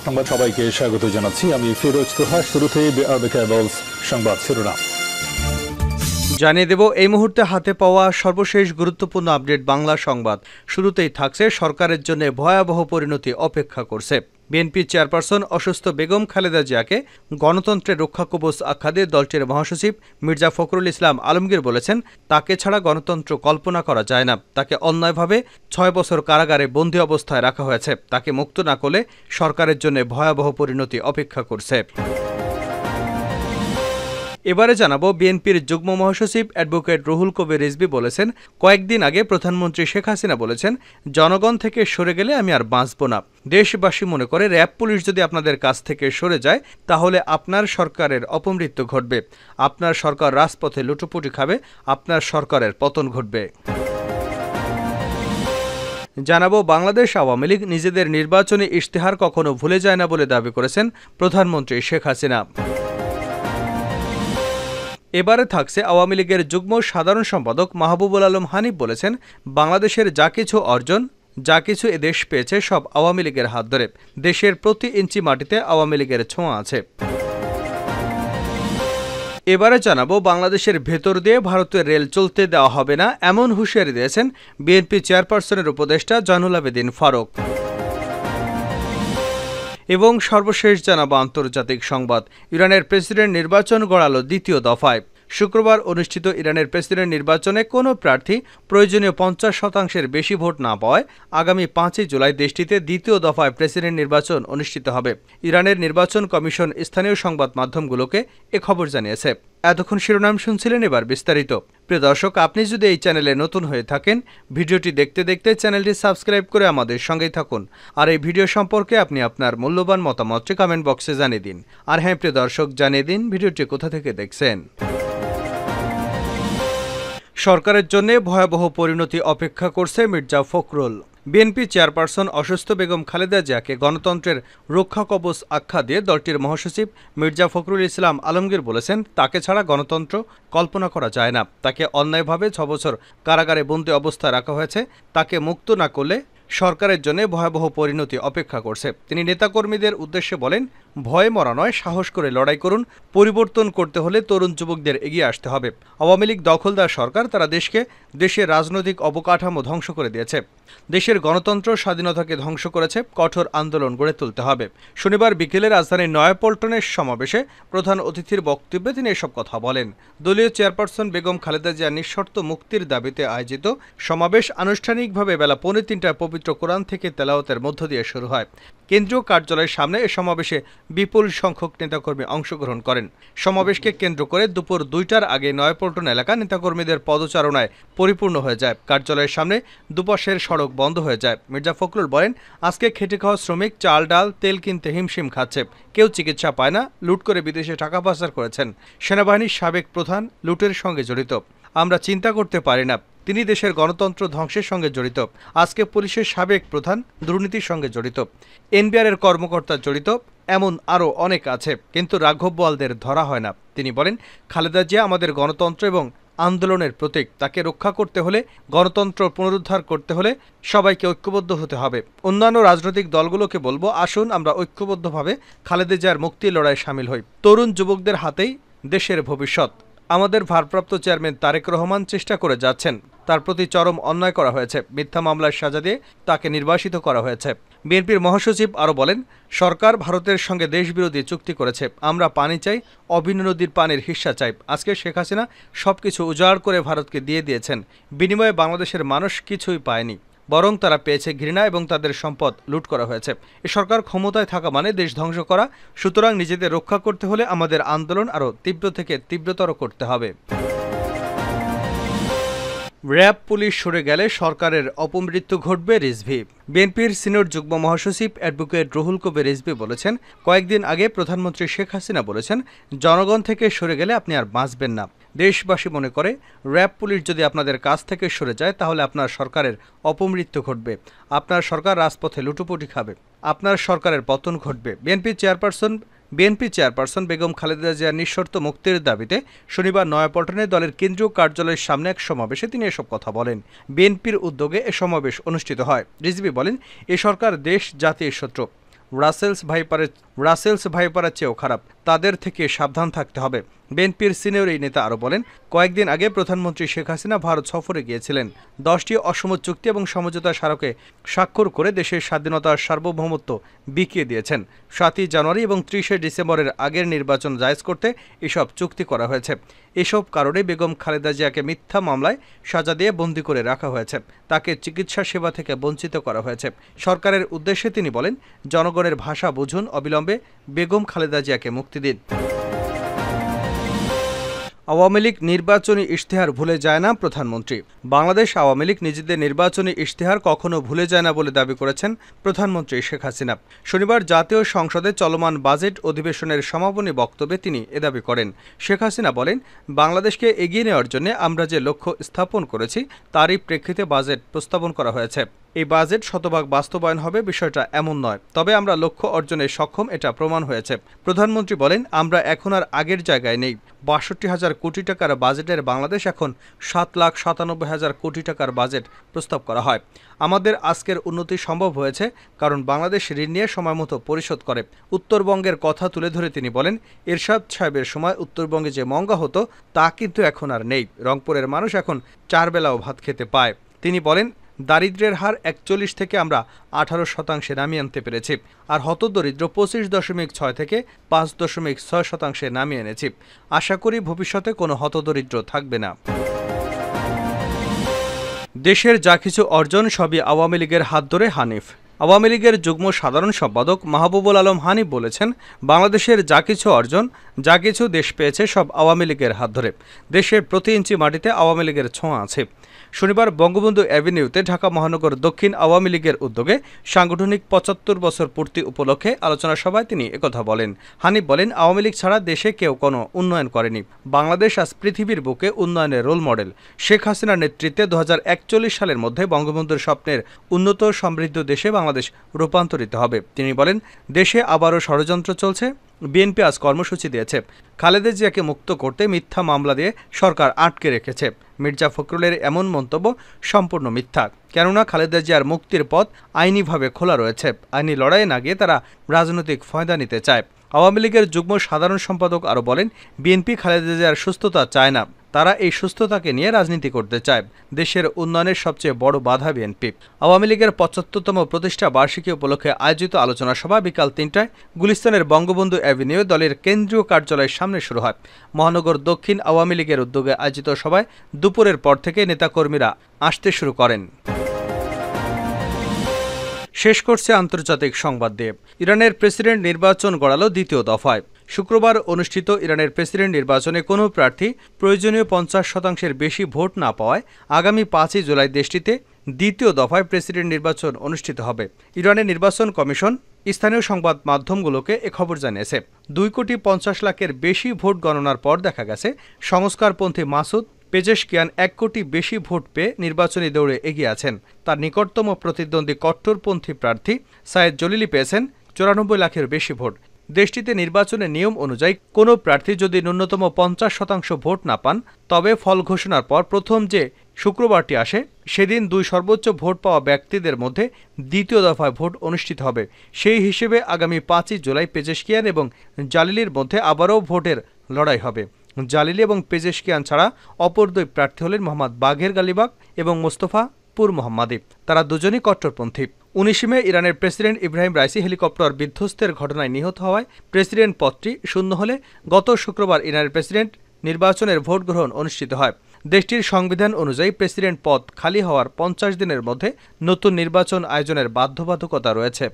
সংবাদ সবাইকে স্বাগত জানাচ্ছি। আমি ফিরোজ তোহা। শুরুতে সংবাদ শিরোনাম জানিয়ে দেব এই মুহূর্তে হাতে পাওয়া সর্বশেষ গুরুত্বপূর্ণ আপডেট বাংলা সংবাদ। শুরুতেই থাকছে সরকারের জন্য ভয়াবহ পরিণতি অপেক্ষা করছে। বিএনপি চেয়ারপারসন অসুস্থ বেগম খালেদা জিয়াকে গণতন্ত্রের রক্ষাকবচ আখ্যা দিয়ে দলটির মহাসচিব মির্জা ফখরুল ইসলাম আলমগীর বলেছেন, তাকে ছাড়া গণতন্ত্র কল্পনা করা যায় না। তাকে অন্যায়ভাবে 6 বছর কারাগারে বন্দী অবস্থায় রাখা হয়েছে। তাকে মুক্ত না করলে সরকারের জন্য ভয়াবহ পরিণতি অপেক্ষা করছে। এবারে জানাবো, বিএনপির যুগ্ম মহাসচিব অ্যাডভোকেট রুহুল কবির রিজভী বলেছেন, কয়েকদিন আগে প্রধানমন্ত্রী শেখ হাসিনা বলেছেন, জনগণ থেকে সরে গেলে আমি আর বাঁচব না। দেশবাসী মনে করে র্যাব পুলিশ যদি আপনাদের কাছ থেকে সরে যায় তাহলে আপনার সরকারের অপমৃত্যু ঘটবে, আপনার সরকার রাজপথে লুটোপুটি খাবে, আপনার সরকারের পতন ঘটবে। জানাবো, বাংলাদেশ আওয়ামী লীগ নিজেদের নির্বাচনী ইশতেহার কখনো ভুলে যায় না বলে দাবি করেছেন প্রধানমন্ত্রী শেখ হাসিনা। এবারে থাকছে, আওয়ামী লীগের যুগ্ম সাধারণ সম্পাদক মাহবুবুল আলম হানিফ বলেছেন, বাংলাদেশের যা কিছু অর্জন, যা কিছু এদেশ পেয়েছে সব আওয়ামী লীগের হাত ধরে। দেশের প্রতি ইঞ্চি মাটিতে আওয়ামী লীগের ছোঁয়া আছে। এবারে জানাবো, বাংলাদেশের ভেতর দিয়ে ভারতের রেল চলতে দেওয়া হবে না এমন হুঁশিয়ারি দিয়েছেন বিএনপি চেয়ারপারসনের উপদেষ্টা জয়নুল আবেদিন ফারুক। এবং সর্বশেষ জানাবো আন্তর্জাতিক সংবাদ। ইরানের প্রেসিডেন্ট নির্বাচন গড়ালো দ্বিতীয় দফায়। শুক্রবার অনুষ্ঠিত ইরানের প্রেসিডেন্ট নির্বাচনে কোনো প্রার্থী প্রয়োজনীয় 50% বেশি ভোট না পাওয়ায় আগামী 5 জুলাই দেশটিতে দ্বিতীয় দফায় প্রেসিডেন্ট নির্বাচন অনুষ্ঠিত হবে। ইরানের নির্বাচন কমিশন স্থানীয় সংবাদ মাধ্যমগুলোকে এ খবর জানিয়েছে। এতক্ষণ শিরোনাম শুনছিলেন, এবার বিস্তারিত। প্রিয় দর্শক, আপনি যদি এই চ্যানেলে নতুন হয়ে থাকেন, ভিডিওটি দেখতে দেখতে চ্যানেলটি সাবস্ক্রাইব করে আমাদের সঙ্গেই থাকুন। আর এই ভিডিও সম্পর্কে আপনি আপনার মূল্যবান মতামতটি কমেন্ট বক্সে জানিয়ে দিন। আর হ্যাঁ প্রিয় দর্শক, জানিয়ে দিন ভিডিওটি কোথা থেকে দেখছেন। সরকারের জন্য ভয়াবহ পরিণতি অপেক্ষা করছে মির্জা ফখরুল। বিএনপি চেয়ারপারসন অসুস্থ বেগম খালেদা জিয়াকে গণতন্ত্রের রক্ষাকবচ আখ্যা দিয়ে দলটির মহাসচিব মির্জা ফখরুল ইসলাম আলমগীর বলেছেন, তাকে ছাড়া গণতন্ত্র কল্পনা করা যায় না। তাকে অন্যায়ভাবে 6 বছর কারাগারে বন্দী অবস্থায় রাখা হয়েছে। তাকে মুক্ত না করলে সরকারের জন্য ভয়াবহ পরিণতি অপেক্ষা করছে। তিনি নেতাকর্মীদের উদ্দেশ্যে বলেন, ভয়ে মরা নয়, সাহস করে লড়াই করুন। পরিবর্তন করতে হলে তরুণ যুবকদের এগিয়ে আসতে হবে। আওয়ামী লীগ দখলদার সরকার, তারা দেশের রাজনৈতিক অবকাঠামো ধ্বংস করে দিয়েছে, দেশের গণতন্ত্র স্বাধীনতাকে ধ্বংস করেছে। কঠোর আন্দোলন গড়ে তুলতে হবে। শনিবার বিকেলে রাজধানীর নয়াপল্টনের সমাবেশে প্রধান অতিথির বক্তব্যে তিনি এসব কথা বলেন। দলীয় চেয়ারপারসন বেগম খালেদা জিয়ার নিঃশর্ত মুক্তির দাবিতে আয়োজিত সমাবেশ আনুষ্ঠানিকভাবে বেলা 2:45টায় পবিত্র কোরআন থেকে তেলাওয়াতের মধ্য দিয়ে শুরু হয়। কেন্দ্রীয় কার্যালয়ের সামনে এ সমাবেশে বিপুল সংখ্যক নেতাকর্মী অংশগ্রহণ করেন। সমাবেশকে কেন্দ্র করে দুপুর 2টার আগে নয়াপল্টন এলাকা নেতাকর্মীদের পদচারণায় পরিপূর্ণ হয়ে যায়। কার্যালয়ের সামনে দুপাশের সড়ক বন্ধ হয়ে যায়। মির্জা ফখরুল বলেন, আজকে খেটে খাওয়া শ্রমিক চাল ডাল তেল কিনতে হিমশিম খাচ্ছে। কেউ চিকিৎসা পায় না, লুট করে বিদেশে টাকা পাচার করেছেন। সেনাবাহিনীর সাবেক প্রধান লুটের সঙ্গে জড়িত। আমরা চিন্তা করতে পারি না, তিনি দেশের গণতন্ত্র ধ্বংসের সঙ্গে জড়িত। আজকে পুলিশের সাবেক প্রধান দুর্নীতির সঙ্গে জড়িত, এনবিআর এর কর্মকর্তা জড়িত, এমন আরও অনেক আছে, কিন্তু রাঘব বোয়ালদের ধরা হয় না। তিনি বলেন, খালেদা জিয়া আমাদের গণতন্ত্র এবং আন্দোলনের প্রতীক। তাকে রক্ষা করতে হলে, গণতন্ত্র পুনরুদ্ধার করতে হলে সবাইকে ঐক্যবদ্ধ হতে হবে। অন্যান্য রাজনৈতিক দলগুলোকে বলবো, আসুন আমরা ঐক্যবদ্ধভাবে খালেদা জিয়ার মুক্তির লড়াইয়ে শামিল হই। তরুণ যুবকদের হাতেই দেশের ভবিষ্যৎ। আমাদের ভারপ্রাপ্ত চেয়ারম্যান তারেক রহমান চেষ্টা করে যাচ্ছেন, তার প্রতি চরম অন্যায় করা হয়েছে। মিথ্যা মামলার সাজা দিয়ে তাকে নির্বাসিত করা হয়েছে। বিএনপির মহাসচিব আরও বলেন, সরকার ভারতের সঙ্গে দেশবিরোধী চুক্তি করেছে। আমরা পানি চাই, অভিন্ন নদীর পানির হিস্সা চাই। আজকে শেখ হাসিনা সবকিছু উজাড় করে ভারতকে দিয়ে দিয়েছেন। বিনিময়ে বাংলাদেশের মানুষ কিছুই পায়নি, বরং তারা পেয়েছে ঘৃণা এবং তাদের সম্পদ লুট করা হয়েছে। এ সরকার ক্ষমতায় থাকা মানে দেশ ধ্বংস করা। সুতরাং নিজেদের রক্ষা করতে হলে আমাদের আন্দোলন আরও তীব্র থেকে তীব্রতর করতে হবে। র্যাব পুলিশ সরে গেলে সরকারের অপমৃত্যু ঘটবে, রিজভী। বিএনপির সিনিয়র যুগ্ম মহাসচিব অ্যাডভোকেট রুহুল কবির রিজভী বলেছেন, কয়েকদিন আগে প্রধানমন্ত্রী শেখ হাসিনা বলেছেন, জনগণ থেকে সরে গেলে আপনি আর বাঁচবেন না। দেশবাসী মনে করে র্যাব পুলিশ যদি আপনাদের কাছ থেকে সরে যায় তাহলে আপনার সরকারের অপমৃত্যু ঘটবে, আপনার সরকার রাজপথে লুটোপুটি খাবে, আপনার সরকারের পতন ঘটবে। বিএনপি চেয়ারপারসন বেগম খালেদা জিয়ার নিঃশর্ত মুক্তির দাবিতে শনিবার নয়াপল্টনে দলের কেন্দ্রীয় কার্যালয়ের সামনে এক সমাবেশে তিনি এসব কথা বলেন। বিএনপির উদ্যোগে এ সমাবেশ অনুষ্ঠিত হয়। রিজভী বলেন, এ সরকার দেশ জাতির শত্রু। রাসেলস ভাইপারের চেয়েও খারাপ, তাদের থেকে সাবধান থাকতে হবে। বিএনপির সিনিয়র এই নেতা আরও বলেন, কয়েকদিন আগে প্রধানমন্ত্রী শেখ হাসিনা ভারত সফরে গিয়েছিলেন। 10টি অসম চুক্তি এবং সমঝোতা স্মারকে স্বাক্ষর করে দেশের স্বাধীনতার সার্বভৌমত্ব বিকিয়ে দিয়েছেন। 7ই জানুয়ারি এবং 30শে ডিসেম্বরের আগের নির্বাচন জায়েজ করতে এসব চুক্তি করা হয়েছে। এসব কারণে বেগম খালেদা জিয়াকে মিথ্যা মামলায় সাজা দিয়ে বন্দী করে রাখা হয়েছে। তাকে চিকিৎসা সেবা থেকে বঞ্চিত করা হয়েছে। সরকারের উদ্দেশ্যে তিনি বলেন, জনগণের ভাষা বুঝুন, অবিলম্বে বেগম খালেদা জিয়াকে মুক্তি দিন। আওয়ামী লীগ নির্বাচনী ইশতেহার ভুলে যায় না প্রধানমন্ত্রী। বাংলাদেশ আওয়ামী লীগ নিজেদের নির্বাচনী ইশতেহার কখনো ভুলে যায় না বলে দাবি করেছেন প্রধানমন্ত্রী শেখ হাসিনা। শনিবার জাতীয় সংসদে চলমান বাজেট অধিবেশনের সমাপনী বক্তব্যে তিনি এ দাবি করেন। শেখ হাসিনা বলেন, বাংলাদেশকে এগিয়ে নেওয়ার জন্য আমরা যে লক্ষ্য স্থাপন করেছি তারই প্রেক্ষিতে বাজেট প্রস্তাবন করা হয়েছে। এই বাজেট শতভাগ বাস্তবায়ন হবে বিষয়টা এমন নয়, তবে আমরা লক্ষ্য অর্জনে সক্ষম, এটা প্রমাণ হয়েছে। প্রধানমন্ত্রী বলেন, আমরা এখন আর আগের জায়গায় নেই। ৬২,০০০ কোটি টাকার বাজেটের বাংলাদেশ এখন ৭,৯৭,০০০ কোটি টাকার বাজেট প্রস্তাব করা হয়। আমাদের আজকের উন্নতি সম্ভব হয়েছে কারণ বাংলাদেশ ঋণ নিয়ে সময়মতো পরিশোধ করে। উত্তরবঙ্গের কথা তুলে ধরে তিনি বলেন, এরশাদ সাহেবের সময় উত্তরবঙ্গে যে মঙ্গা হতো তা কিন্তু এখন আর নেই। রংপুরের মানুষ এখন ৪ বেলাও ভাত খেতে পায়। তিনি বলেন, দারিদ্র্যের হার ৪১ থেকে আমরা ১৮% নামিয়ে আনতে পেরেছি, আর হতদরিদ্র ২৫.৬ থেকে ৫.৬% নামিয়ে এনেছি। আশা করি ভবিষ্যতে কোনো হতদরিদ্র থাকবে না। দেশের যা কিছু অর্জন সবই আওয়ামী লীগের হাত ধরে হানিফ। আওয়ামী লীগের যুগ্ম সাধারণ সম্পাদক মাহবুবুল আলম হানিফ বলেছেন, বাংলাদেশের যা কিছু অর্জন, যা কিছু দেশ পেয়েছে সব আওয়ামী লীগের হাত ধরে। দেশের প্রতি ইঞ্চি মাটিতে আওয়ামী লীগের ছোঁয়া আছে। শনিবার বঙ্গবন্ধু অ্যাভিনিউতে ঢাকা মহানগর দক্ষিণ আওয়ামী লীগের উদ্যোগে সাংগঠনিক ৭৫ বছর পূর্তি উপলক্ষে আলোচনা সভায় তিনি একথা বলেন। হানিফ বলেন, আওয়ামী লীগ ছাড়া দেশে কেউ কোনো উন্নয়ন করেনি। বাংলাদেশ আজ পৃথিবীর বুকে উন্নয়নের রোল মডেল। শেখ হাসিনার নেতৃত্বে ২০৪১ সালের মধ্যে বঙ্গবন্ধুর স্বপ্নের উন্নত সমৃদ্ধ দেশে বাংলাদেশ রূপান্তরিত হবে। তিনি বলেন, দেশে আবারও ষড়যন্ত্র চলছে। বিএনপি আজ কর্মসূচি দিয়েছে। খালেদা জিয়াকে মুক্ত করতে মিথ্যা মামলা দিয়ে সরকার আটকে রেখেছে। মির্জা ফখরুলের এমন মন্তব্য সম্পূর্ণ মিথ্যা, কেননা খালেদা জিয়ার মুক্তির পথ আইনিভাবে খোলা রয়েছে। আইনি লড়াইয়ে না গিয়ে তারা রাজনৈতিক ফায়দা নিতে চায়। আওয়ামী লীগের যুগ্ম সাধারণ সম্পাদক আরও বলেন, বিএনপি খালেদা জিয়ার সুস্থতা চায় না, তারা এই সুস্থতাকে নিয়ে রাজনীতি করতে চায়। দেশের উন্নয়নের সবচেয়ে বড় বাধা বিএনপি। আওয়ামী লীগের ৭৫তম প্রতিষ্ঠা বার্ষিকী উপলক্ষে আয়োজিত আলোচনা সভা বিকাল ৩টায় গুলিস্তানের বঙ্গবন্ধু অ্যাভিনিউ দলের কেন্দ্রীয় কার্যালয়ের সামনে শুরু হয়। মহানগর দক্ষিণ আওয়ামী লীগের উদ্যোগে আয়োজিত সভায় দুপুরের পর থেকে নেতাকর্মীরা আসতে শুরু করেন। শেষ করছে আন্তর্জাতিক সংবাদ দিয়ে। ইরানের প্রেসিডেন্ট নির্বাচন গড়ালো দ্বিতীয় দফায়। শুক্রবার অনুষ্ঠিত ইরানের প্রেসিডেন্ট নির্বাচনে কোনো প্রার্থী প্রয়োজনীয় ৫০% বেশি ভোট না পাওয়ায় আগামী ৫ই জুলাই দেশটিতে দ্বিতীয় দফায় প্রেসিডেন্ট নির্বাচন অনুষ্ঠিত হবে। ইরানের নির্বাচন কমিশন স্থানীয় সংবাদ মাধ্যমগুলোকে এ খবর জানিয়েছে। ২,৫০,০০,০০০ বেশি ভোট গণনার পর দেখা গেছে সংস্কারপন্থী মাসুদ পেজেশকিয়ান ১ কোটি বেশি ভোট পেয়ে নির্বাচনী দৌড়ে এগিয়ে আছেন। তার নিকটতম প্রতিদ্বন্দ্বী কট্টরপন্থী প্রার্থী সায়েদ জলিলি পেয়েছেন ৯৪ লাখের বেশি ভোট। দেশটিতে নির্বাচনের নিয়ম অনুযায়ী কোনো প্রার্থী যদি ন্যূনতম ৫০% ভোট না পান, তবে ফল ঘোষণার পর প্রথম যে শুক্রবারটি আসে সেদিন ২ সর্বোচ্চ ভোট পাওয়া ব্যক্তিদের মধ্যে দ্বিতীয় দফায় ভোট অনুষ্ঠিত হবে। সেই হিসেবে আগামী ৫ই জুলাই পেজেশকিয়ান এবং জালিলির মধ্যে আবারও ভোটের লড়াই হবে। জালিলি এবং পেজেশকিয়ান ছাড়া অপর ২ প্রার্থী হলেন মোহাম্মদ বাঘের গালিবাগ এবং মোস্তফা পুর মোহাম্মদী। তারা দুজনই কট্টরপন্থী। ১৯ মে ইরানের প্রেসিডেন্ট ইব্রাহিম রাইসি হেলিকপ্টার বিধ্বস্তের ঘটনায় নিহত হওয়ায় প্রেসিডেন্ট পদটি শূন্য হলে গত শুক্রবার ইরানের প্রেসিডেন্ট নির্বাচনের ভোট গ্রহণ অনুষ্ঠিত হয়। দেশটির সংবিধান অনুযায়ী প্রেসিডেন্ট পদ খালি হওয়ার ৫০ দিনের মধ্যে নতুন নির্বাচন আয়োজনের বাধ্যবাধকতা রয়েছে।